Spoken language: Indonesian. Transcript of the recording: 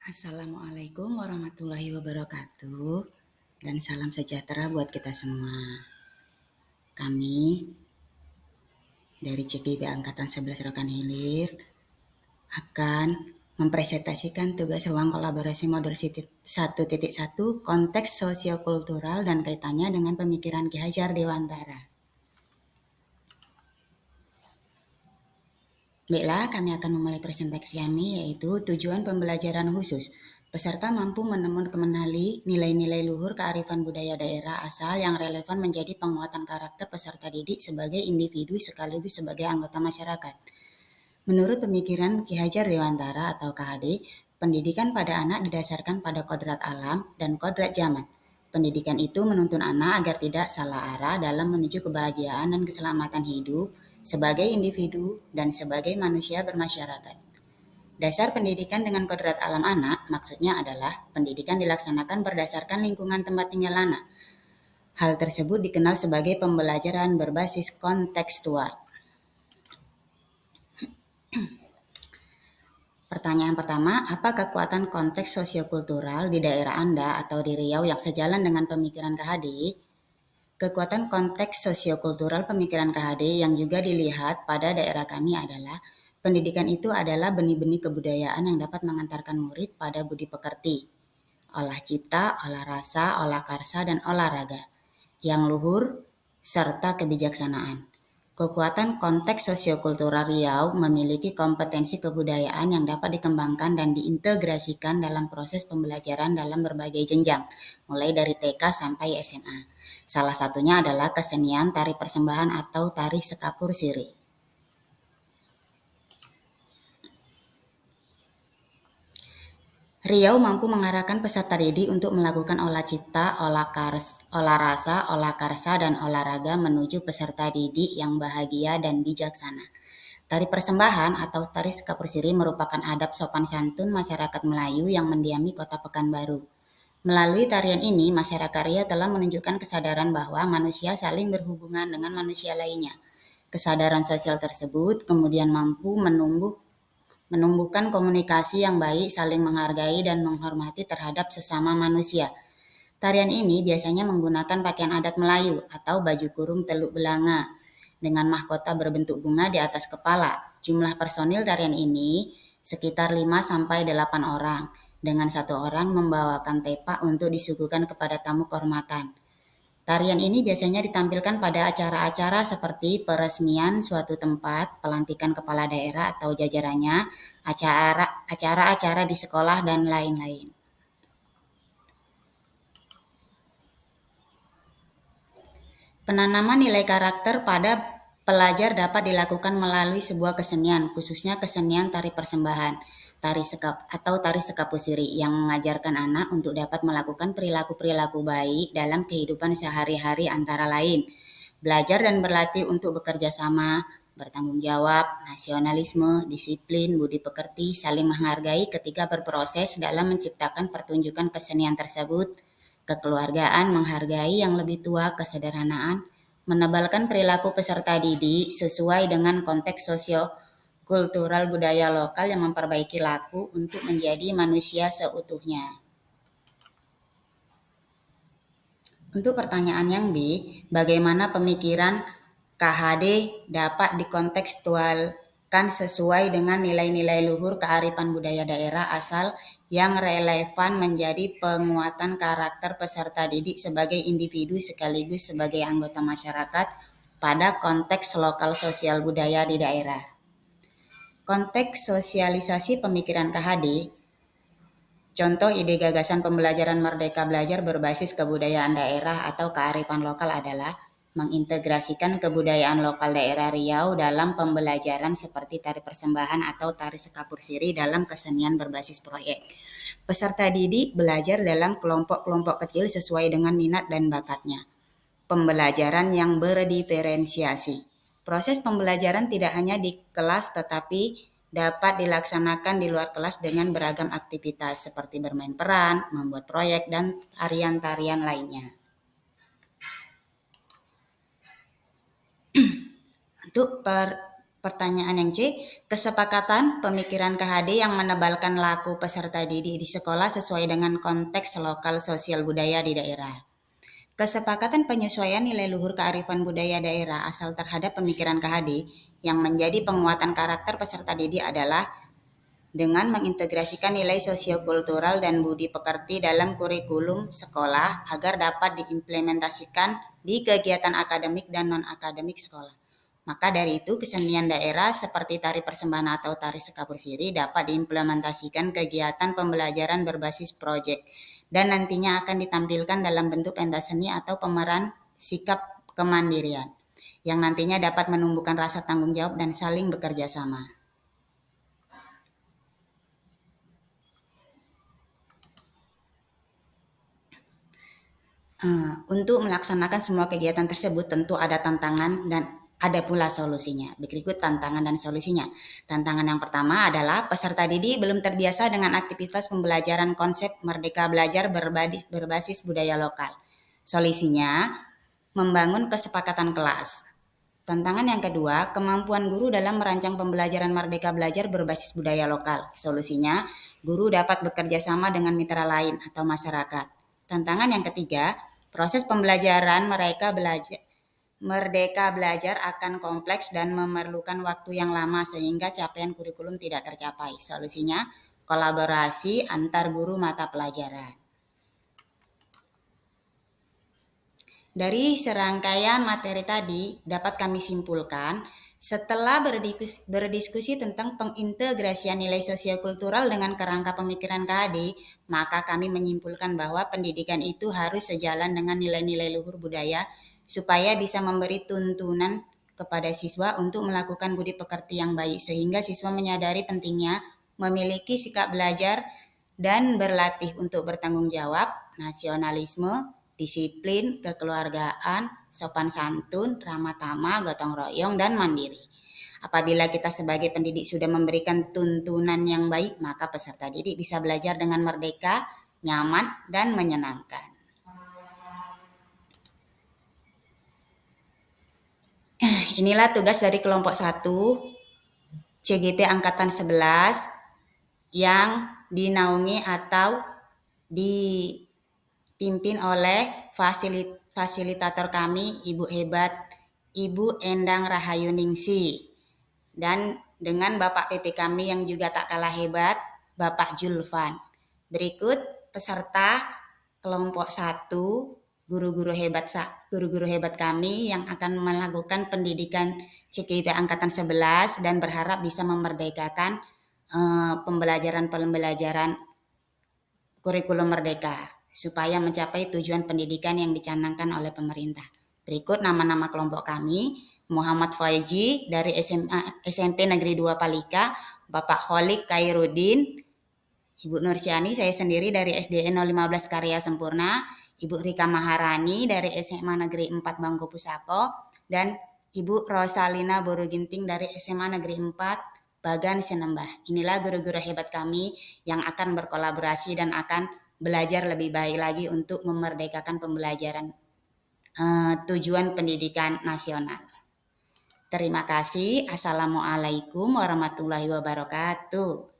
Assalamualaikum warahmatullahi wabarakatuh dan salam sejahtera buat kita semua. Kami dari CPB Angkatan 11 Rokan Hilir akan mempresentasikan tugas ruang kolaborasi modul 1.1 konteks sosiokultural dan kaitannya dengan pemikiran Ki Hajar Dewantara. Baiklah, kami akan memulai presentasi kami, yaitu tujuan pembelajaran khusus. Peserta mampu mengenali nilai-nilai luhur kearifan budaya daerah asal yang relevan menjadi penguatan karakter peserta didik sebagai individu sekaligus sebagai anggota masyarakat. Menurut pemikiran Ki Hajar Dewantara atau KHD, pendidikan pada anak didasarkan pada kodrat alam dan kodrat zaman. Pendidikan itu menuntun anak agar tidak salah arah dalam menuju kebahagiaan dan keselamatan hidup sebagai individu dan sebagai manusia bermasyarakat. Dasar pendidikan dengan kodrat alam anak maksudnya adalah pendidikan dilaksanakan berdasarkan lingkungan tempat tinggal anak. Hal tersebut dikenal sebagai pembelajaran berbasis kontekstual. Pertanyaan pertama, apa kekuatan konteks sosiokultural di daerah Anda atau di Riau yang sejalan dengan pemikiran KHD? Kekuatan konteks sosiokultural pemikiran KHD yang juga dilihat pada daerah kami adalah pendidikan itu adalah benih-benih kebudayaan yang dapat mengantarkan murid pada budi pekerti, olah cipta, olah rasa, olah karsa, dan olahraga yang luhur serta kebijaksanaan. Kekuatan konteks sosiokultural Riau memiliki kompetensi kebudayaan yang dapat dikembangkan dan diintegrasikan dalam proses pembelajaran dalam berbagai jenjang, mulai dari TK sampai SMA. Salah satunya adalah kesenian tari persembahan atau tari sekapur siri. Riau mampu mengarahkan peserta didik untuk melakukan olah cipta, olah rasa, olah karsa, dan olahraga menuju peserta didik yang bahagia dan bijaksana. Tari persembahan atau tari sekapur siri merupakan adab sopan santun masyarakat Melayu yang mendiami kota Pekanbaru. Melalui tarian ini, masyarakat Riau telah menunjukkan kesadaran bahwa manusia saling berhubungan dengan manusia lainnya. Kesadaran sosial tersebut kemudian mampu menumbuhkan komunikasi yang baik, saling menghargai dan menghormati terhadap sesama manusia. Tarian ini biasanya menggunakan pakaian adat Melayu atau baju kurung teluk belanga dengan mahkota berbentuk bunga di atas kepala. Jumlah personil tarian ini sekitar 5-8 orang, dengan satu orang membawakan tepak untuk disuguhkan kepada tamu kehormatan. Tarian ini biasanya ditampilkan pada acara-acara seperti peresmian suatu tempat, pelantikan kepala daerah atau jajarannya, acara-acara di sekolah, dan lain-lain. Penanaman nilai karakter pada pelajar dapat dilakukan melalui sebuah kesenian, khususnya kesenian tari persembahan, tari sekapur siri yang mengajarkan anak untuk dapat melakukan perilaku-perilaku baik dalam kehidupan sehari-hari antara lain, belajar dan berlatih untuk bekerja sama, bertanggung jawab, nasionalisme, disiplin, budi pekerti, saling menghargai ketika berproses dalam menciptakan pertunjukan kesenian tersebut, kekeluargaan, menghargai yang lebih tua, kesederhanaan, menebalkan perilaku peserta didik sesuai dengan konteks sosio-kultural budaya lokal yang memperbaiki laku untuk menjadi manusia seutuhnya. Untuk pertanyaan yang B, bagaimana pemikiran KHD dapat dikontekstualkan sesuai dengan nilai-nilai luhur kearifan budaya daerah asal yang relevan menjadi penguatan karakter peserta didik sebagai individu sekaligus sebagai anggota masyarakat pada konteks lokal sosial budaya di daerah. Konteks sosialisasi pemikiran KHD, contoh ide gagasan pembelajaran Merdeka Belajar berbasis kebudayaan daerah atau kearifan lokal adalah mengintegrasikan kebudayaan lokal daerah Riau dalam pembelajaran seperti tari persembahan atau tari sekapur siri dalam kesenian berbasis proyek. Peserta didik belajar dalam kelompok-kelompok kecil sesuai dengan minat dan bakatnya. Pembelajaran yang berdiferensiasi. Proses pembelajaran tidak hanya di kelas tetapi dapat dilaksanakan di luar kelas dengan beragam aktivitas seperti bermain peran, membuat proyek, dan tarian-tarian lainnya. Untuk Pertanyaan yang C, kesepakatan pemikiran KHD yang menebalkan laku peserta didik di sekolah sesuai dengan konteks lokal sosial budaya di daerah. Kesepakatan penyesuaian nilai luhur kearifan budaya daerah asal terhadap pemikiran KHD yang menjadi penguatan karakter peserta didik adalah dengan mengintegrasikan nilai sosiokultural dan budi pekerti dalam kurikulum sekolah agar dapat diimplementasikan di kegiatan akademik dan non-akademik sekolah. Maka dari itu, kesenian daerah seperti tari persembahan atau tari sekapur siri dapat diimplementasikan kegiatan pembelajaran berbasis proyek dan nantinya akan ditampilkan dalam bentuk pentas seni atau pemeran sikap kemandirian yang nantinya dapat menumbuhkan rasa tanggung jawab dan saling bekerja sama. Untuk melaksanakan semua kegiatan tersebut tentu ada tantangan dan ada pula solusinya. Berikut tantangan dan solusinya. Tantangan yang pertama adalah peserta didik belum terbiasa dengan aktivitas pembelajaran konsep Merdeka Belajar berbasis budaya lokal. Solusinya, membangun kesepakatan kelas. Tantangan yang kedua, kemampuan guru dalam merancang pembelajaran Merdeka Belajar berbasis budaya lokal. Solusinya, guru dapat bekerja sama dengan mitra lain atau masyarakat. Tantangan yang ketiga, proses pembelajaran Merdeka Belajar akan kompleks dan memerlukan waktu yang lama sehingga capaian kurikulum tidak tercapai. Solusinya, kolaborasi antar guru mata pelajaran. Dari serangkaian materi tadi dapat kami simpulkan, setelah berdiskusi tentang pengintegrasian nilai sosiokultural dengan kerangka pemikiran KHD, maka kami menyimpulkan bahwa pendidikan itu harus sejalan dengan nilai-nilai luhur budaya supaya bisa memberi tuntunan kepada siswa untuk melakukan budi pekerti yang baik sehingga siswa menyadari pentingnya memiliki sikap belajar dan berlatih untuk bertanggung jawab, nasionalisme, disiplin, kekeluargaan, sopan santun, ramah tamah, gotong royong, dan mandiri. Apabila kita sebagai pendidik sudah memberikan tuntunan yang baik, maka peserta didik bisa belajar dengan merdeka, nyaman, dan menyenangkan. Inilah tugas dari kelompok 1 CGP Angkatan 11 yang dinaungi atau dipimpin oleh fasilitator kami, Ibu Hebat, Ibu Endang Rahayu Ningsi. Dan dengan Bapak PP kami yang juga tak kalah hebat, Bapak Julvan. Berikut peserta kelompok 1, guru-guru hebat kami yang akan melakukan pendidikan CGP Angkatan 11 dan berharap bisa memerdekakan pembelajaran kurikulum merdeka supaya mencapai tujuan pendidikan yang dicanangkan oleh pemerintah. Berikut nama-nama kelompok kami: Muhammad Faizi dari SMP Negeri 2 Palika, Bapak Kholik Khairuddin, Ibu Nursyani, saya sendiri dari SDN 015 Karya Sempurna, Ibu Rika Maharani dari SMA Negeri 4 Bangko Pusako, dan Ibu Rosalina Boruginting dari SMA Negeri 4 Bagan Senembah. Inilah guru-guru hebat kami yang akan berkolaborasi dan akan belajar lebih baik lagi untuk memerdekakan pembelajaran tujuan pendidikan nasional. Terima kasih. Assalamualaikum warahmatullahi wabarakatuh.